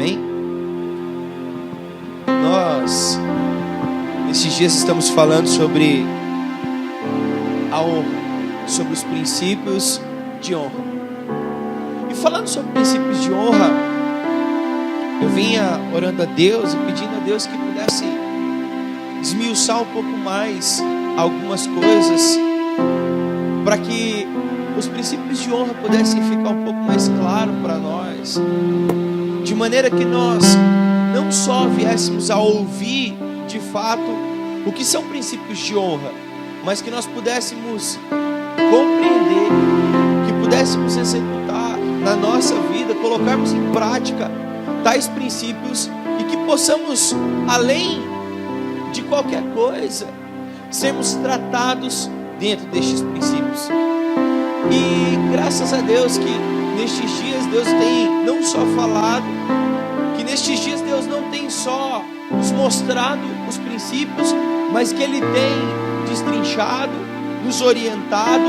Amém? Nós, esses dias, estamos falando sobre a honra, sobre os princípios de honra. E falando sobre princípios de honra, eu vinha orando a Deus e pedindo a Deus que pudesse esmiuçar um pouco mais algumas coisas, para que os princípios de honra pudessem ficar um pouco mais claros para nós, de maneira que nós não só viéssemos a ouvir de fato o que são princípios de honra, mas que nós pudéssemos compreender, que pudéssemos executar na nossa vida, colocarmos em prática tais princípios e que possamos, além de qualquer coisa, sermos tratados dentro destes princípios. E graças a Deus que nestes dias Deus tem não só falado, que nestes dias Deus não tem só nos mostrado os princípios, mas que Ele tem destrinchado, nos orientado,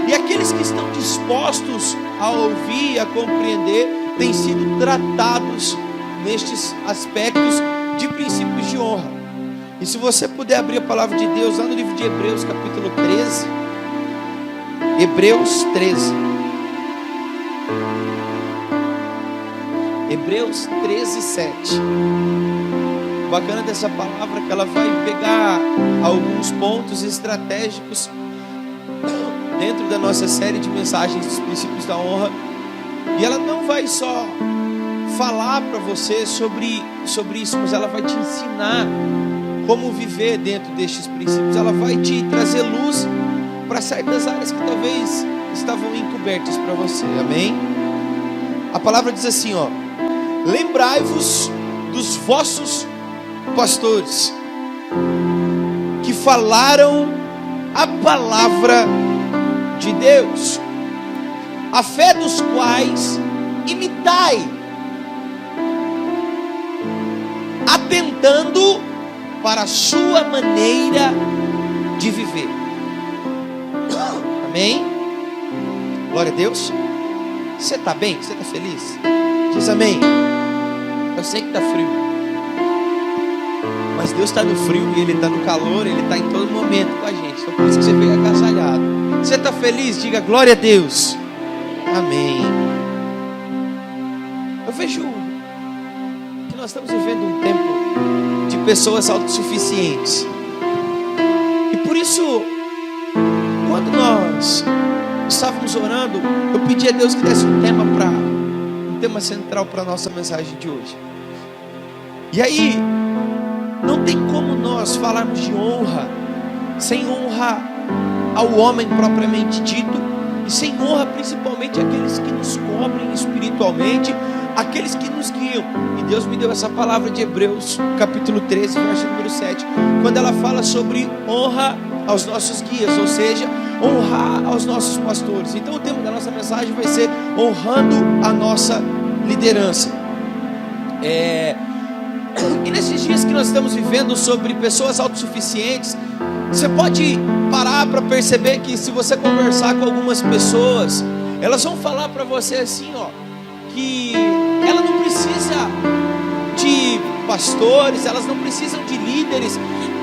e aqueles que estão dispostos a ouvir e a compreender têm sido tratados nestes aspectos de princípios de honra. E se você puder abrir a palavra de Deus lá no livro de Hebreus, capítulo 13, Hebreus 13. Hebreus 13, 7. O bacana dessa palavra é que ela vai pegar alguns pontos estratégicos dentro da nossa série de mensagens dos princípios da honra. E ela não vai só falar para você sobre isso, mas ela vai te ensinar como viver dentro destes princípios. Ela vai te trazer luz para certas áreas que talvez estavam encobertas para você. Amém? A palavra diz assim, ó: lembrai-vos dos vossos pastores que falaram a palavra de Deus, a fé dos quais imitai, atentando para a sua maneira de viver. Amém? Glória a Deus. Você está bem? Você está feliz? Diz amém. Eu sei que está frio, mas Deus está no frio e Ele está no calor. Ele está em todo momento com a gente. Então por isso que você veio agasalhado. Você está feliz? Diga glória a Deus. Amém. Eu vejo que nós estamos vivendo um tempo de pessoas autossuficientes. E por isso, quando nós estávamos orando, eu pedi a Deus que desse um tema central para a nossa mensagem de hoje. E aí, não tem como nós falarmos de honra sem honra ao homem propriamente dito, e sem honra principalmente àqueles que nos cobrem espiritualmente, aqueles que nos guiam. E Deus me deu essa palavra de Hebreus capítulo 13, verso número 7, quando ela fala sobre honra aos nossos guias, ou seja, honrar aos nossos pastores. Então o tema da nossa mensagem vai ser honrando a nossa liderança. E nesses dias que nós estamos vivendo sobre pessoas autossuficientes, você pode parar para perceber que se você conversar com algumas pessoas, elas vão falar para você assim, ó, que ela não precisa de pastores, elas não precisam de líderes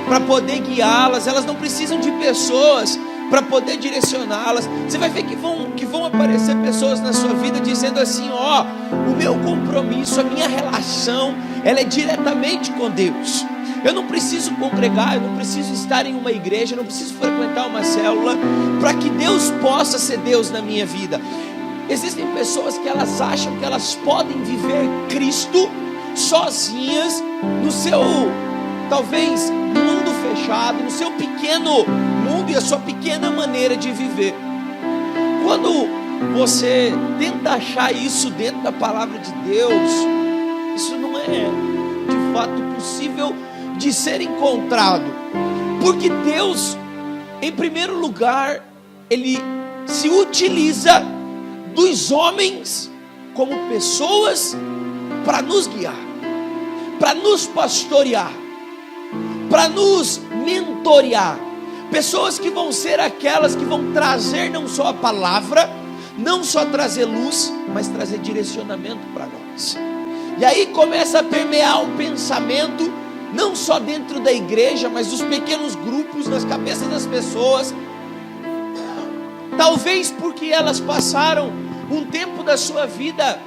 para poder guiá-las, elas não precisam de pessoas para poder direcioná-las. Você vai ver que vão aparecer pessoas na sua vida dizendo assim, ó, o meu compromisso, a minha relação, ela é diretamente com Deus. Eu não preciso congregar, eu não preciso estar em uma igreja, eu não preciso frequentar uma célula para que Deus possa ser Deus na minha vida. Existem pessoas que elas acham que elas podem viver Cristo sozinhas no seu, talvez, mundo fechado, no seu pequeno mundo e a sua pequena maneira de viver. Quando você tenta achar isso dentro da palavra de Deus, isso não é de fato possível de ser encontrado, porque Deus, em primeiro lugar, Ele se utiliza dos homens como pessoas para nos guiar, para nos pastorear, para nos mentorear. Pessoas que vão ser aquelas que vão trazer não só a palavra, não só trazer luz, mas trazer direcionamento para nós. E aí começa a permear um pensamento, não só dentro da igreja, mas dos pequenos grupos, nas cabeças das pessoas. Talvez porque elas passaram um tempo da sua vida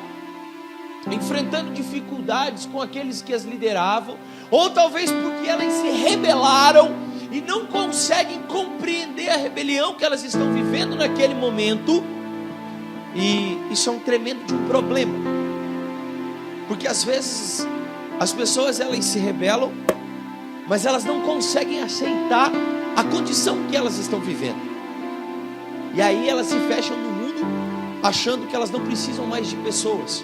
enfrentando dificuldades com aqueles que as lideravam, ou talvez porque elas se rebelaram e não conseguem compreender a rebelião que elas estão vivendo naquele momento. E isso é um tremendo de um problema, porque às vezes as pessoas elas se rebelam, mas elas não conseguem aceitar a condição que elas estão vivendo. E aí elas se fecham no mundo, achando que elas não precisam mais de pessoas,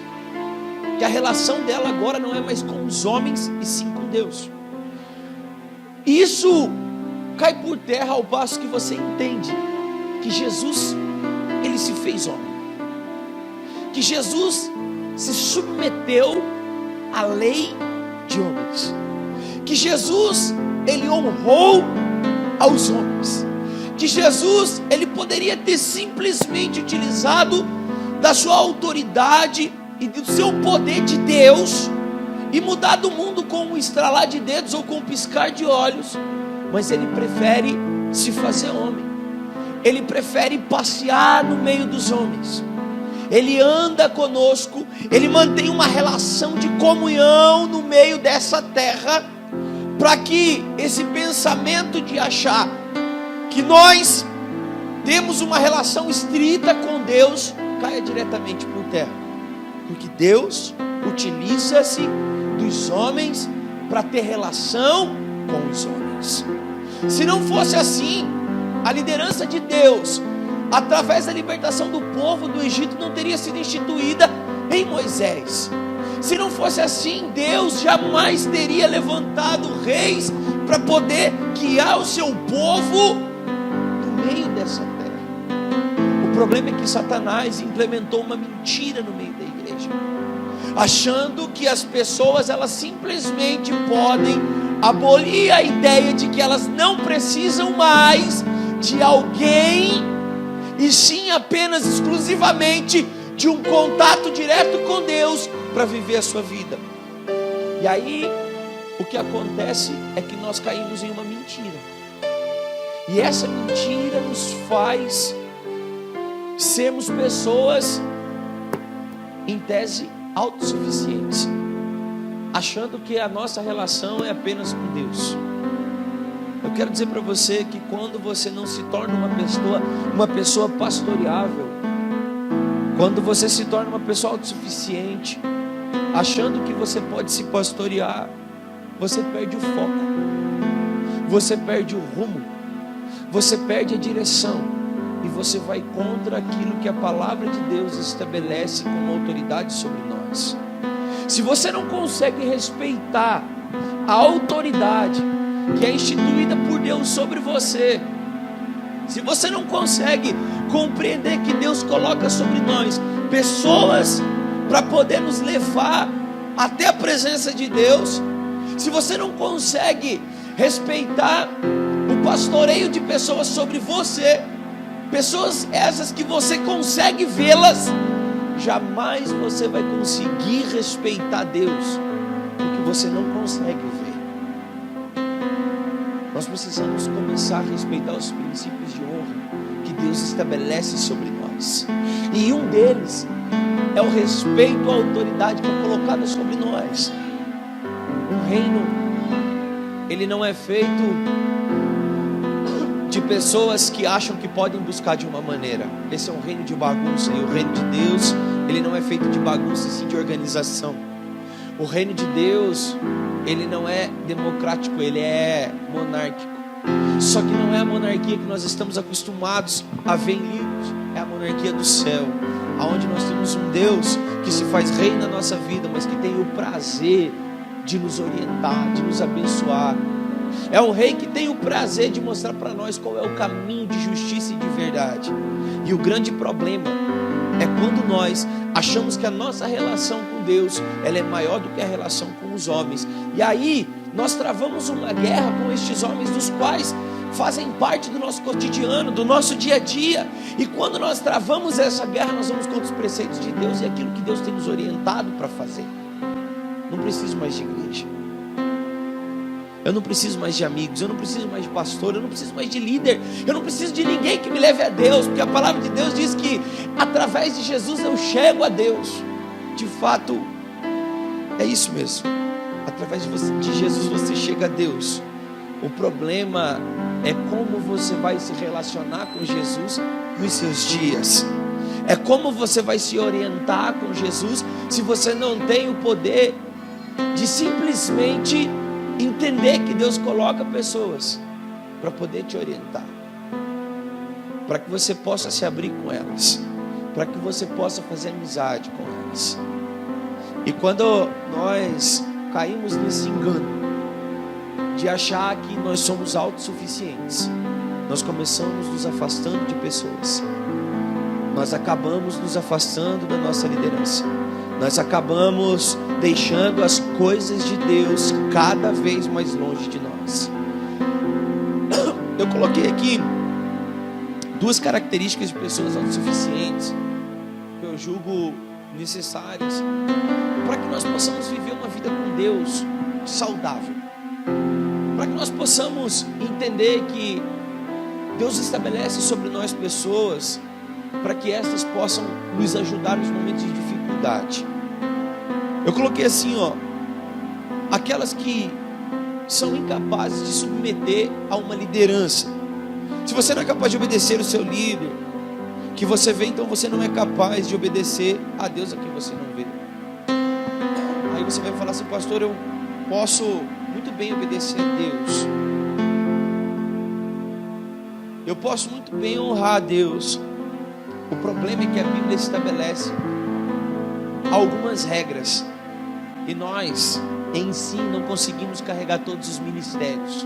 que a relação dela agora não é mais com os homens e sim com Deus. E isso cai por terra ao passo que você entende que Jesus, ele se fez homem, que Jesus se submeteu à lei de homens, que Jesus, ele honrou aos homens, que Jesus, ele poderia ter simplesmente utilizado da sua autoridade e do seu poder de Deus e mudado o mundo com um estralar de dedos ou com um piscar de olhos, mas ele prefere se fazer homem, ele prefere passear no meio dos homens, ele anda conosco, ele mantém uma relação de comunhão no meio dessa terra, para que esse pensamento de achar que nós temos uma relação estrita com Deus caia diretamente por terra, porque Deus utiliza-se dos homens para ter relação com os homens. Se não fosse assim, a liderança de Deus através da libertação do povo do Egito não teria sido instituída em Moisés. Se não fosse assim, Deus jamais teria levantado reis para poder guiar o seu povo no meio dessa terra. O problema é que Satanás implementou uma mentira no meio da igreja, achando que as pessoas elas simplesmente podem abolir a ideia de que elas não precisam mais de alguém, e sim apenas exclusivamente de um contato direto com Deus para viver a sua vida. E aí o que acontece é que nós caímos em uma mentira, e essa mentira nos faz sermos pessoas em tese autossuficientes, achando que a nossa relação é apenas com Deus. Eu quero dizer para você que quando você não se torna uma pessoa pastoreável, quando você se torna uma pessoa autossuficiente, achando que você pode se pastorear, você perde o foco, você perde o rumo, você perde a direção, e você vai contra aquilo que a palavra de Deus estabelece como autoridade sobre nós. Se você não consegue respeitar a autoridade que é instituída por Deus sobre você, se você não consegue compreender que Deus coloca sobre nós pessoas para poder nos levar até a presença de Deus, se você não consegue respeitar o pastoreio de pessoas sobre você, pessoas essas que você consegue vê-las, jamais você vai conseguir respeitar Deus, porque você não consegue ver. Nós precisamos começar a respeitar os princípios de honra que Deus estabelece sobre nós, e um deles é o respeito à autoridade que é colocada sobre nós. Um reino, ele não é feito de pessoas que acham que podem buscar de uma maneira. Esse é um reino de bagunça, e o reino de Deus, ele não é feito de bagunça, e sim de organização. O reino de Deus, ele não é democrático, ele é monárquico. Só que não é a monarquia que nós estamos acostumados a ver em livros, é a monarquia do céu, aonde nós temos um Deus que se faz rei na nossa vida, mas que tem o prazer de nos orientar, de nos abençoar. É um rei que tem o prazer de mostrar para nós qual é o caminho de justiça e de verdade. E o grande problema é quando nós achamos que a nossa relação com Deus, ela é maior do que a relação com os homens. E aí nós travamos uma guerra com estes homens, dos quais fazem parte do nosso cotidiano, do nosso dia a dia. E quando nós travamos essa guerra, nós vamos contra os preceitos de Deus e aquilo que Deus tem nos orientado para fazer. não preciso mais de igreja. Eu não preciso mais de amigos, eu não preciso mais de pastor, eu não preciso mais de líder, eu não preciso de ninguém que me leve a Deus, porque a palavra de Deus diz que através de Jesus eu chego a Deus. De fato, é isso mesmo. Através de Jesus você chega a Deus. O problema é como você vai se relacionar com Jesus nos seus dias. É como você vai se orientar com Jesus se você não tem o poder de simplesmente entender que Deus coloca pessoas para poder te orientar, para que você possa se abrir com elas, para que você possa fazer amizade com elas. E quando nós caímos nesse engano de achar que nós somos autossuficientes, nós começamos nos afastando de pessoas, nós acabamos nos afastando da nossa liderança, nós acabamos deixando as coisas de Deus cada vez mais longe de nós. Eu coloquei aqui 2 características de pessoas autossuficientes que eu julgo necessárias para que nós possamos viver uma vida com Deus saudável, para que nós possamos entender que Deus estabelece sobre nós pessoas para que estas possam nos ajudar nos momentos de dificuldade. Eu coloquei assim, aquelas que são incapazes de submeter a uma liderança. Se você não é capaz de obedecer o seu líder que você vê, então você não é capaz de obedecer a Deus a quem você não vê. Aí você vai falar assim: pastor, eu posso muito bem obedecer a Deus, eu posso muito bem honrar a Deus. O problema é que a Bíblia estabelece algumas regras e nós em si não conseguimos carregar todos os ministérios.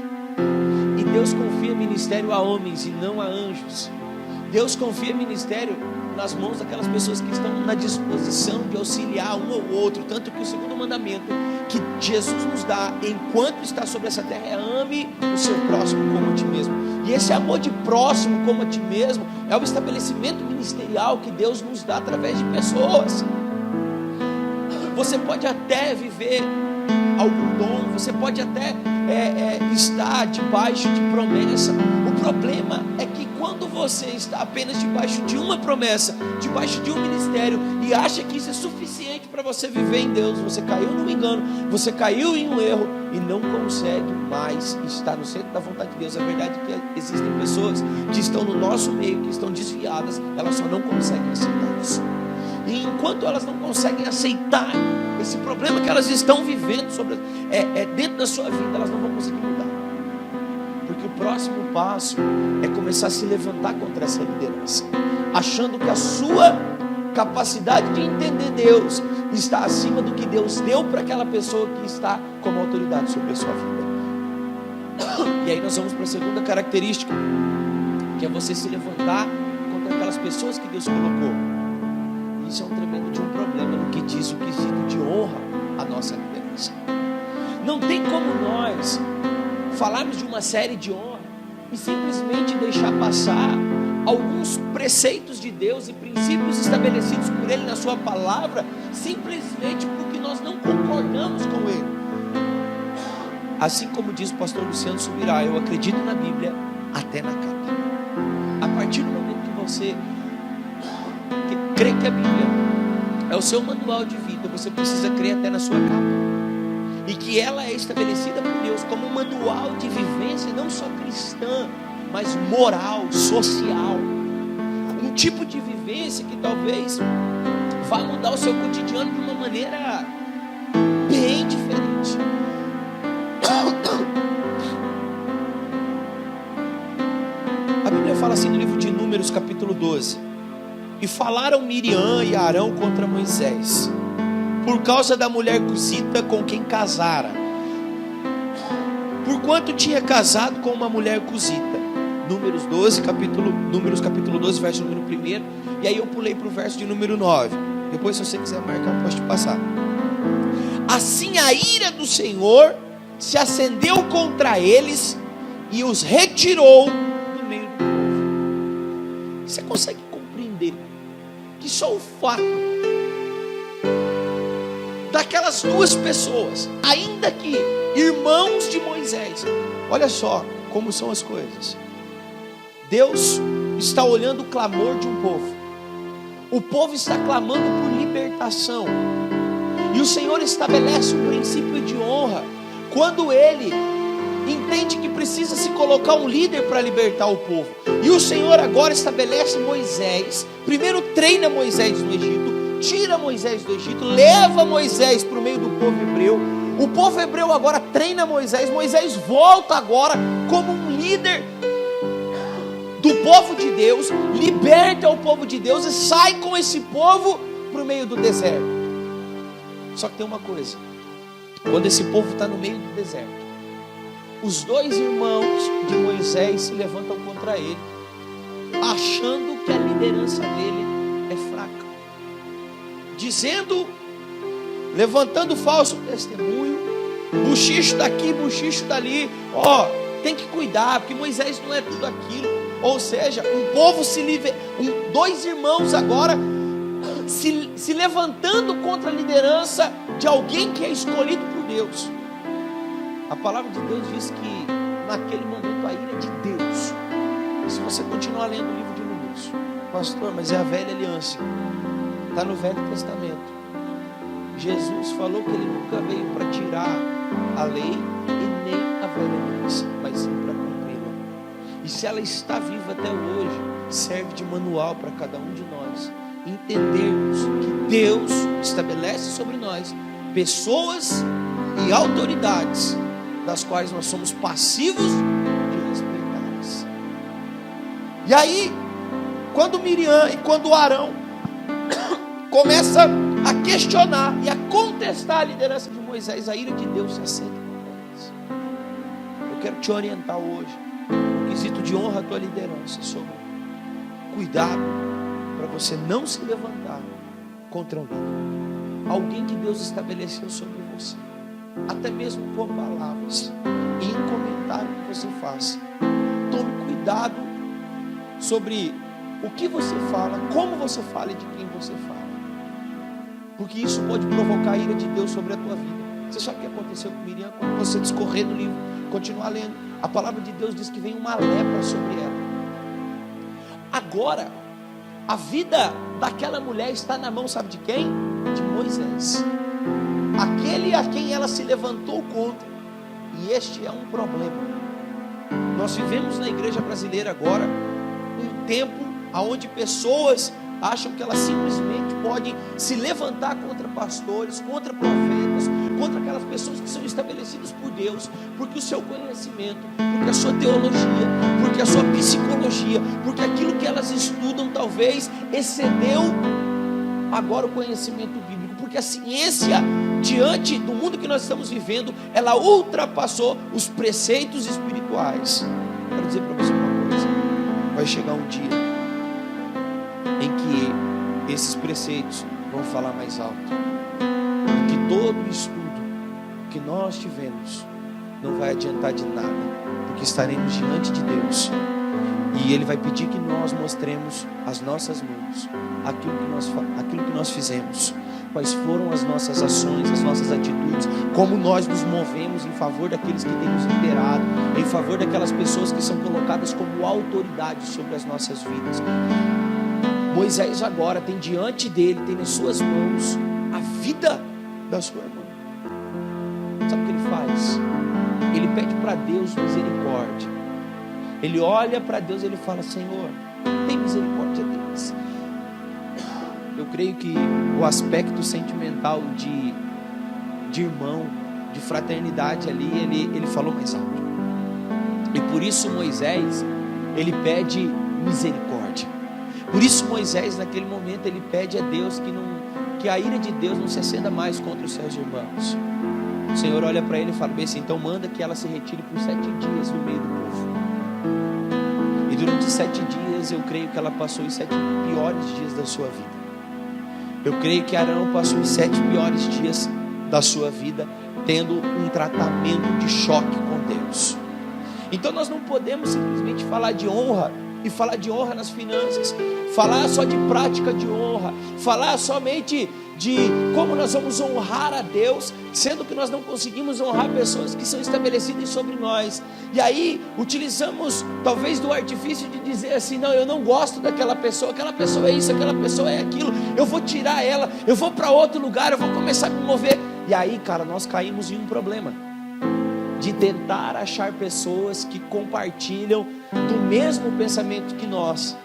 E Deus confia ministério a homens e não a anjos. Deus confia ministério nas mãos daquelas pessoas que estão na disposição de auxiliar um ou outro. Tanto que o segundo mandamento que Jesus nos dá enquanto está sobre essa terra é: ame o seu próximo como a ti mesmo. E esse amor de próximo como a ti mesmo é o estabelecimento ministerial que Deus nos dá através de pessoas. Você pode até viver algum dom, você pode até estar debaixo de promessa. O problema é que quando você está apenas debaixo de uma promessa, debaixo de um ministério, e acha que isso é suficiente para você viver em Deus, você caiu num engano, você caiu em um erro e não consegue mais estar no centro da vontade de Deus. A verdade é que existem pessoas que estão no nosso meio, que estão desviadas, elas só não conseguem aceitar isso. E enquanto elas não conseguem aceitar esse problema que elas estão vivendo dentro da sua vida, elas não vão conseguir mudar. Porque o próximo passo é começar a se levantar contra essa liderança, achando que a sua capacidade de entender Deus está acima do que Deus deu para aquela pessoa que está como autoridade sobre a sua vida. E aí nós vamos para a segunda característica, que é você se levantar contra aquelas pessoas que Deus colocou. Isso é um tremendo de um problema no que diz o quesito de honra à nossa liderança. Não tem como nós falarmos de uma série de honra e simplesmente deixar passar alguns preceitos de Deus e princípios estabelecidos por Ele na sua palavra, simplesmente porque nós não concordamos com Ele. Assim como diz o pastor Luciano Subirá, eu acredito na Bíblia até na capa. A partir do momento que você crê que a Bíblia é o seu manual de vida, você precisa crer até na sua capa. E que ela é estabelecida por Deus como um manual de vivência, não só cristã, mas moral, social. Um tipo de vivência que talvez vá mudar o seu cotidiano de uma maneira bem diferente. A Bíblia fala assim no livro de Números, capítulo 12: e falaram Miriam e Arão contra Moisés, por causa da mulher cusita com quem casara, porquanto tinha casado com uma mulher cusita. Números capítulo 12, verso número 1. E aí eu pulei para o verso de número 9. Depois, se você quiser marcar, eu posso te passar. Assim a ira do Senhor se acendeu contra eles e os retirou do meio do povo. Você consegue compreender que só o fato aquelas duas pessoas, ainda que irmãos de Moisés, olha só como são as coisas. Deus está olhando o clamor de um povo. O povo está clamando por libertação. E o Senhor estabelece um princípio de honra quando Ele entende que precisa se colocar um líder para libertar o povo. E o Senhor agora estabelece Moisés. Primeiro treina Moisés no Egito, tira Moisés do Egito, leva Moisés para o meio do povo hebreu. O povo hebreu agora treina Moisés. Moisés volta agora como um líder do povo de Deus, liberta o povo de Deus e sai com esse povo para o meio do deserto. Só que tem uma coisa: quando esse povo está no meio do deserto, os dois irmãos de Moisés se levantam contra ele, achando que a liderança dele é fraca, dizendo, levantando falso testemunho, bochicho daqui, bochicho dali, tem que cuidar, porque Moisés não é tudo aquilo. Ou seja, um povo dois irmãos agora se levantando contra a liderança de alguém que é escolhido por Deus. A palavra de Deus diz que naquele momento a ira de Deus. Se você continuar lendo o livro de Números, pastor, mas é a velha aliança, está no Velho Testamento. Jesus falou que ele nunca veio para tirar a lei e nem a velha aliança, mas sim para cumpri-la. E se ela está viva até hoje, serve de manual para cada um de nós entendermos que Deus estabelece sobre nós pessoas e autoridades das quais nós somos passivos de respeitá-las. E aí, quando Miriam e quando Arão começa a questionar e a contestar a liderança de Moisés, a ira de Deus se acende contra eles. Eu quero te orientar hoje, no quesito de honra à tua liderança, sobre cuidado para você não se levantar contra alguém, alguém que Deus estabeleceu sobre você, até mesmo por palavras e em comentário que você faça. Tome cuidado sobre o que você fala, como você fala e de quem você fala, porque isso pode provocar a ira de Deus sobre a tua vida. Você sabe o que aconteceu com Miriam? Quando você discorrer do livro, continuar lendo, a palavra de Deus diz que vem uma lepra sobre ela. Agora a vida daquela mulher está na mão, sabe de quem? De Moisés, aquele a quem ela se levantou contra. E este é um problema. Nós vivemos na igreja brasileira agora um tempo onde pessoas acham que elas simplesmente podem se levantar contra pastores, contra profetas, contra aquelas pessoas que são estabelecidas por Deus, porque o seu conhecimento, porque a sua teologia, porque a sua psicologia, porque aquilo que elas estudam talvez excedeu agora o conhecimento bíblico, porque a ciência, diante do mundo que nós estamos vivendo, ela ultrapassou os preceitos espirituais. Quero dizer para você uma coisa: vai chegar um dia em que esses preceitos vão falar mais alto, e que todo estudo que nós tivemos não vai adiantar de nada, porque estaremos diante de Deus e Ele vai pedir que nós mostremos as nossas mãos, aquilo que nós fizemos, quais foram as nossas ações, as nossas atitudes, como nós nos movemos em favor daqueles que têm nos liderado, em favor daquelas pessoas que são colocadas como autoridade sobre as nossas vidas. Moisés agora tem diante dele, tem nas suas mãos a vida da sua irmã. Sabe o que ele faz? Ele pede para Deus misericórdia. Ele olha para Deus e ele fala: Senhor, tem misericórdia deles. Eu creio que o aspecto sentimental de irmão, de fraternidade ali, ele falou mais alto. E por isso Moisés, ele pede misericórdia. Por isso Moisés, naquele momento, ele pede a Deus que a ira de Deus não se acenda mais contra os seus irmãos. O Senhor olha para ele e fala bem assim: então manda que ela se retire por 7 dias do meio do povo. E durante 7 dias eu creio que ela passou os 7 piores dias da sua vida. Eu creio que Arão passou os 7 piores dias da sua vida tendo um tratamento de choque com Deus. Então nós não podemos simplesmente falar de honra e falar de honra nas finanças, falar só de prática de honra, falar somente de como nós vamos honrar a Deus, sendo que nós não conseguimos honrar pessoas que são estabelecidas sobre nós. E aí utilizamos talvez do artifício de dizer assim: não, eu não gosto daquela pessoa, aquela pessoa é isso, aquela pessoa é aquilo, eu vou tirar ela, eu vou para outro lugar, eu vou começar a me mover. E aí, cara, nós caímos em um problema de tentar achar pessoas que compartilham do mesmo pensamento que nós.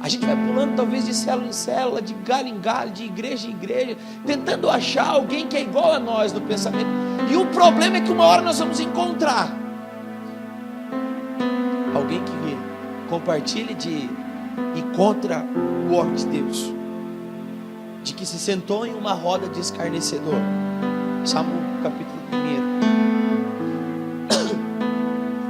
A gente vai pulando talvez de célula em célula, de galho em galho, de igreja em igreja, tentando achar alguém que é igual a nós no pensamento. E o problema é que uma hora nós vamos encontrar alguém que compartilhe e contra o amor de Deus, de que se sentou em uma roda de escarnecedor. Salmo capítulo 1.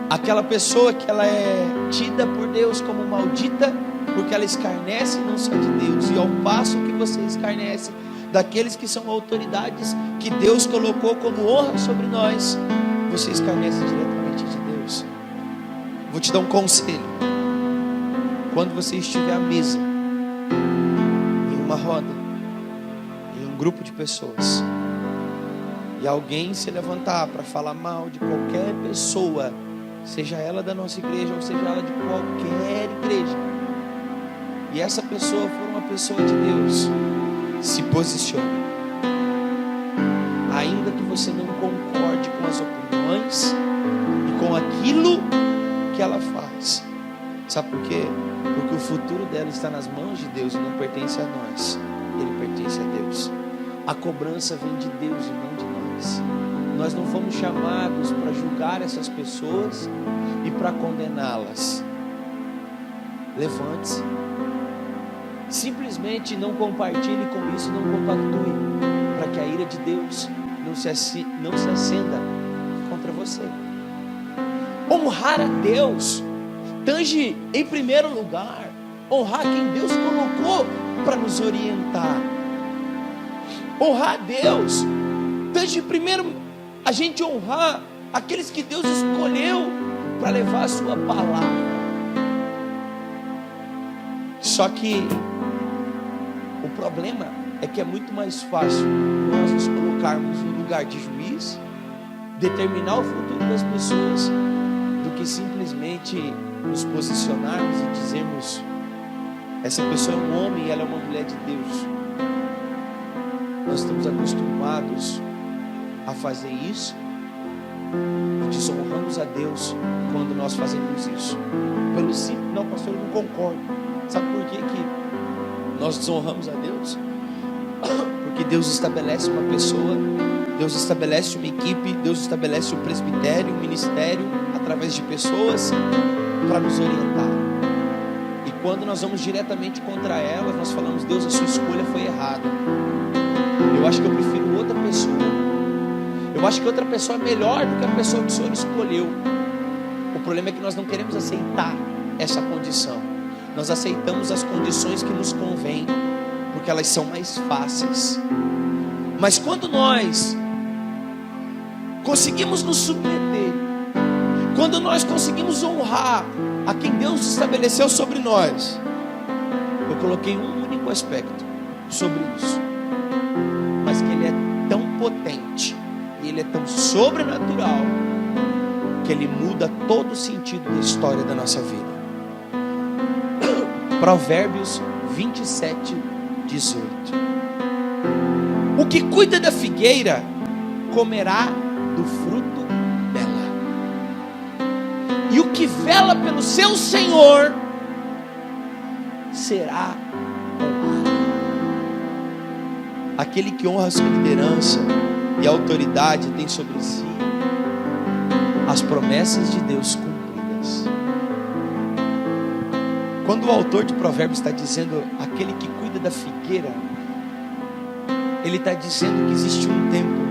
Aquela pessoa que ela é tida por Deus como maldita, porque ela escarnece não só de Deus, e ao passo que você escarnece daqueles que são autoridades que Deus colocou como honra sobre nós, você escarnece diretamente de Deus. Vou te dar um conselho: quando você estiver à mesa, em uma roda, em um grupo de pessoas, e alguém se levantar para falar mal de qualquer pessoa, seja ela da nossa igreja ou seja ela de qualquer igreja, e essa pessoa for uma pessoa de Deus, se posicione. Ainda que você não concorde com as opiniões e com aquilo que ela faz. Sabe por quê? Porque o futuro dela está nas mãos de Deus e não pertence a nós. Ele pertence a Deus. A cobrança vem de Deus e não de nós. Nós não fomos chamados para julgar essas pessoas e para condená-las. Levante-se. Simplesmente não compartilhe com isso, não compactue, para que a ira de Deus não se acenda contra você. Honrar a Deus tange em primeiro lugar honrar quem Deus colocou para nos orientar. Honrar a Deus tange primeiro a gente honrar aqueles que Deus escolheu para levar a sua palavra. Só que o problema é que é muito mais fácil nós nos colocarmos no lugar de juiz, determinar o futuro das pessoas, do que simplesmente nos posicionarmos e dizermos: essa pessoa é um homem e ela é uma mulher de Deus. Nós estamos acostumados a fazer isso e desonramos a Deus quando nós fazemos isso. Pelo simples: não, pastor, eu não concordo. Sabe por que nós desonramos a Deus? Porque Deus estabelece uma pessoa, Deus estabelece uma equipe, Deus estabelece um presbitério, um ministério, através de pessoas, para nos orientar. E quando nós vamos diretamente contra elas, nós falamos: Deus, a sua escolha foi errada. Eu acho que eu prefiro outra pessoa. Eu acho que outra pessoa é melhor do que a pessoa que o Senhor escolheu. O problema é que nós não queremos aceitar essa condição. Nós aceitamos as condições que nos convêm, porque elas são mais fáceis. Mas quando nós conseguimos nos submeter, quando nós conseguimos honrar a quem Deus estabeleceu sobre nós, eu coloquei um único aspecto sobre isso, mas que ele é tão potente, e ele é tão sobrenatural, que ele muda todo o sentido da história da nossa vida. Provérbios 27, 18. O que cuida da figueira comerá do fruto dela, e o que vela pelo seu Senhor será honrado. Aquele que honra a sua liderança e a autoridade tem sobre si as promessas de Deus cumpridas. Quando o autor de Provérbios está dizendo aquele que cuida da figueira, ele está dizendo que existe um tempo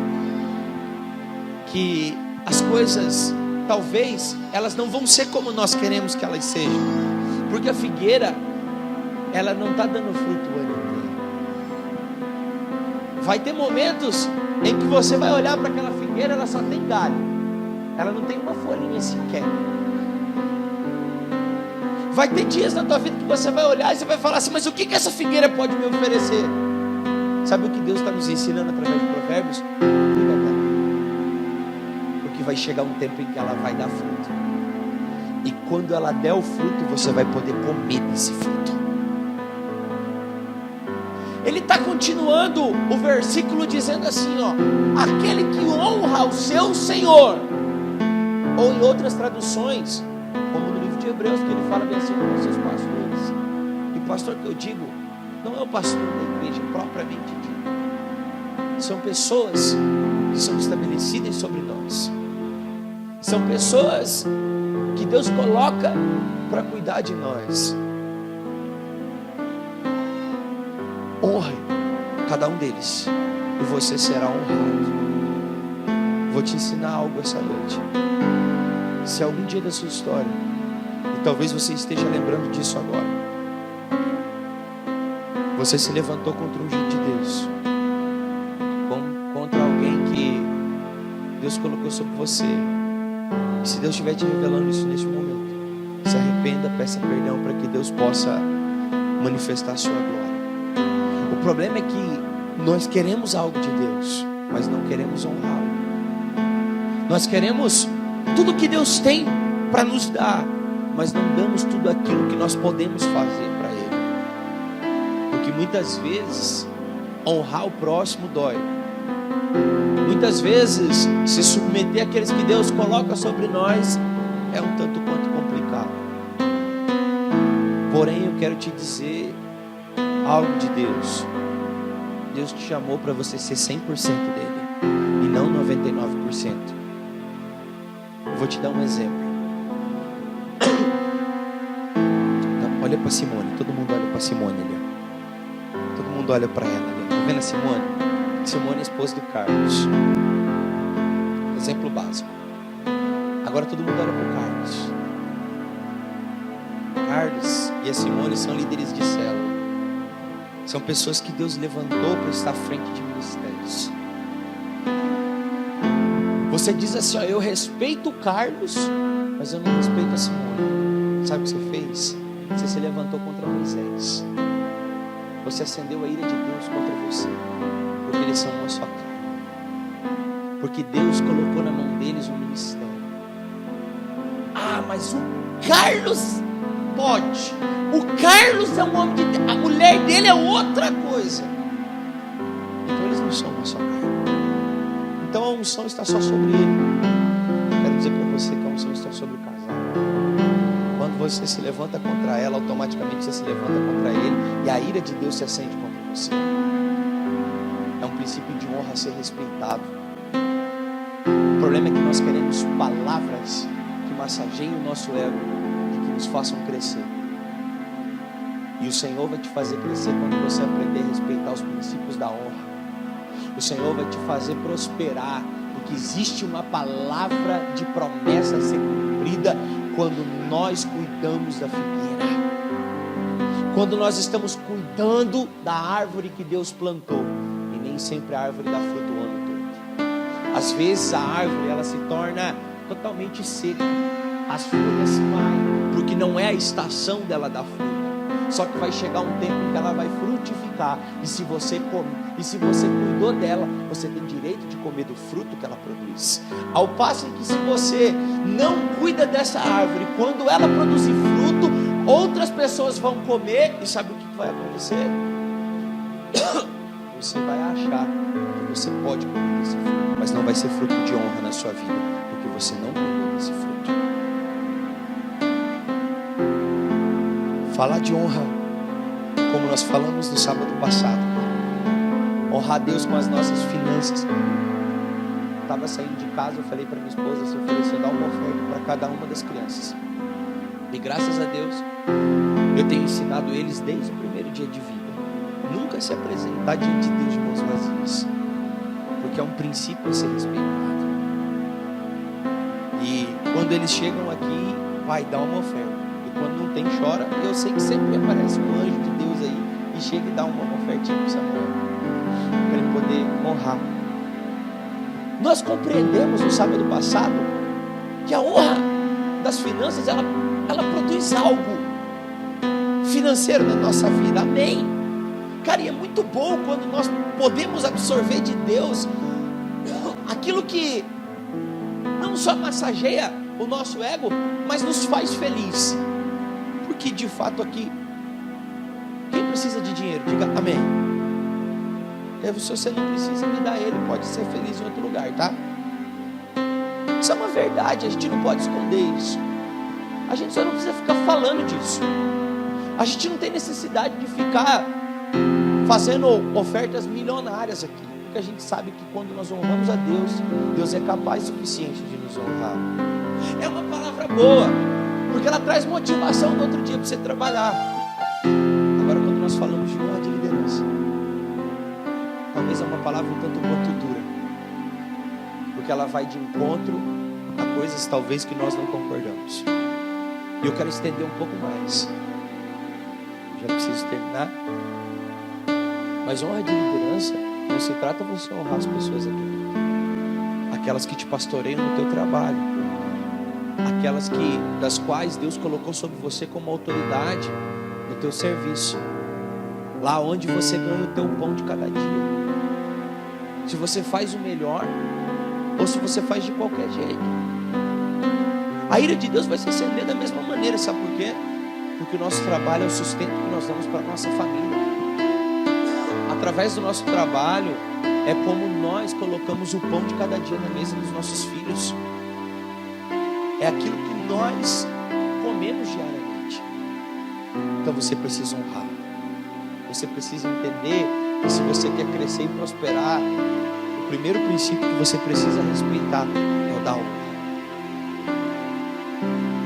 que as coisas, talvez, elas não vão ser como nós queremos que elas sejam, porque a figueira, ela não está dando fruto o ano inteiro. Vai ter momentos em que você vai olhar para aquela figueira, ela só tem galho, ela não tem uma folhinha sequer. Vai ter dias na tua vida que você vai olhar e você vai falar assim: mas o que essa figueira pode me oferecer? Sabe o que Deus está nos ensinando através de Provérbios? Cuida dela, porque vai chegar um tempo em que ela vai dar fruto, e quando ela der o fruto, você vai poder comer desse fruto. Ele está continuando o versículo dizendo assim, ó: aquele que honra o seu Senhor, ou em outras traduções, como no livro de Hebreus, que ele fala bem assim: com seus pastores. E o pastor que eu digo não é o pastor da igreja propriamente dito, são pessoas que são estabelecidas sobre nós, são pessoas que Deus coloca para cuidar de nós. Honre cada um deles e você será honrado. Vou te ensinar algo essa noite. Se algum dia da sua história, e talvez você esteja lembrando disso agora, você se levantou contra o ungido de Deus, contra alguém que Deus colocou sobre você, e se Deus estiver te revelando isso neste momento, se arrependa, peça perdão para que Deus possa manifestar a sua glória. O problema é que nós queremos algo de Deus, mas não queremos honrá-lo. Nós queremos tudo que Deus tem para nos dar, mas não damos tudo aquilo que nós podemos fazer para Ele. Porque muitas vezes honrar o próximo dói. Muitas vezes se submeter àqueles que Deus coloca sobre nós é um tanto quanto complicado. Porém, eu quero te dizer algo de Deus. Deus te chamou para você ser 100% dele e não 99%. Eu vou te dar um exemplo. Olha para Simone, todo mundo olha para Simone ali. Todo mundo olha para ela ali. Tá vendo a Simone? Simone é esposa do Carlos. Exemplo básico. Agora todo mundo olha para o Carlos. Carlos e a Simone são líderes de célula. São pessoas que Deus levantou para estar à frente de ministérios. Você diz assim: ó, eu respeito o Carlos, mas eu não respeito a Simone. Sabe o que você fez? Você se levantou contra Moisés. Você acendeu a ira de Deus contra você, porque eles são uma só carne. Porque Deus colocou na mão deles um ministério. Ah, mas o Carlos pode. O Carlos é um homem de Deus. A mulher dele é outra coisa. Então eles não são uma só carne. Então a unção está só sobre ele. Quero dizer para você que a unção está sobre o casal. Quando você se levanta contra ela, automaticamente você se levanta contra ele, e a ira de Deus se acende contra você. É um princípio de honra a ser respeitado. O problema é que nós queremos palavras que massageiem o nosso ego e que nos façam crescer. E o Senhor vai te fazer crescer quando você aprender a respeitar os princípios da honra. O Senhor vai te fazer prosperar, porque existe uma palavra de promessa a ser cumprida quando nós cuidamos da figueira. Quando nós estamos cuidando da árvore que Deus plantou. E nem sempre a árvore dá fruto o ano todo. Às vezes a árvore ela se torna totalmente seca. As folhas se caem, porque não é a estação dela dar fruto. Só que vai chegar um tempo em que ela vai frutificar. E se você cuidou dela, você tem direito de comer do fruto que ela produz. Ao passo que se você não cuida dessa árvore, quando ela produzir fruto, outras pessoas vão comer. E sabe o que vai acontecer? Você vai achar que você pode comer desse fruto, mas não vai ser fruto de honra na sua vida, porque você não cuidou desse fruto. Falar de honra, como nós falamos no sábado passado, honrar Deus com as nossas finanças. Estava saindo de casa, eu falei para minha esposa, se ofereceu dar uma oferta para cada uma das crianças. E graças a Deus, eu tenho ensinado eles desde o primeiro dia de vida, nunca se apresentar diante de Deus de mãos vazias, porque é um princípio a ser respeitado. E quando eles chegam aqui, pai, dá uma oferta. Quando não tem, chora. Eu sei que sempre aparece um anjo de Deus aí e chega e dá uma ofertinha para Samuel, para ele poder honrar. Nós compreendemos no sábado passado que a honra das finanças ela produz algo financeiro na nossa vida. Amém. Cara, e é muito bom quando nós podemos absorver de Deus aquilo que não só massageia o nosso ego, mas nos faz feliz. Porque de fato aqui, quem precisa de dinheiro, diga amém. Se você não precisa, me dá ele, pode ser feliz em outro lugar, tá? Isso é uma verdade, a gente não pode esconder isso. A gente só não precisa ficar falando disso. A gente não tem necessidade de ficar fazendo ofertas milionárias aqui, porque a gente sabe que quando nós honramos a Deus, Deus é capaz o suficiente de nos honrar. É uma palavra boa, porque ela traz motivação no outro dia para você trabalhar. Agora, quando nós falamos de honra de liderança, talvez é uma palavra um tanto quanto dura, porque ela vai de encontro a coisas talvez que nós não concordamos. E eu quero estender um pouco mais. Já preciso terminar. Mas honra de liderança não se trata de você honrar as pessoas aqui, aquelas que te pastoreiam no teu trabalho, aquelas das quais Deus colocou sobre você como autoridade no teu serviço, lá onde você ganha o teu pão de cada dia. Se você faz o melhor ou se você faz de qualquer jeito, a ira de Deus vai se acender da mesma maneira. Sabe por quê? Porque o nosso trabalho é o sustento que nós damos para a nossa família. Através do nosso trabalho é como nós colocamos o pão de cada dia na mesa dos nossos filhos. É aquilo que nós comemos diariamente. Então você precisa honrar. Você precisa entender que se você quer crescer e prosperar, o primeiro princípio que você precisa respeitar é o da honra.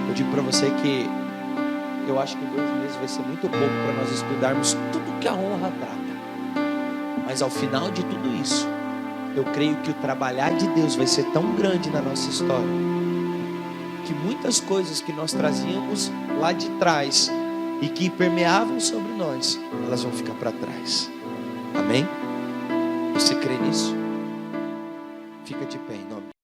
Eu digo para você que eu acho que 2 meses vai ser muito pouco para nós estudarmos tudo que a honra trata. Mas ao final de tudo isso, eu creio que o trabalhar de Deus vai ser tão grande na nossa história, que muitas coisas que nós trazíamos lá de trás e que permeavam sobre nós, elas vão ficar para trás. Amém? Você crê nisso? Fica de pé em nome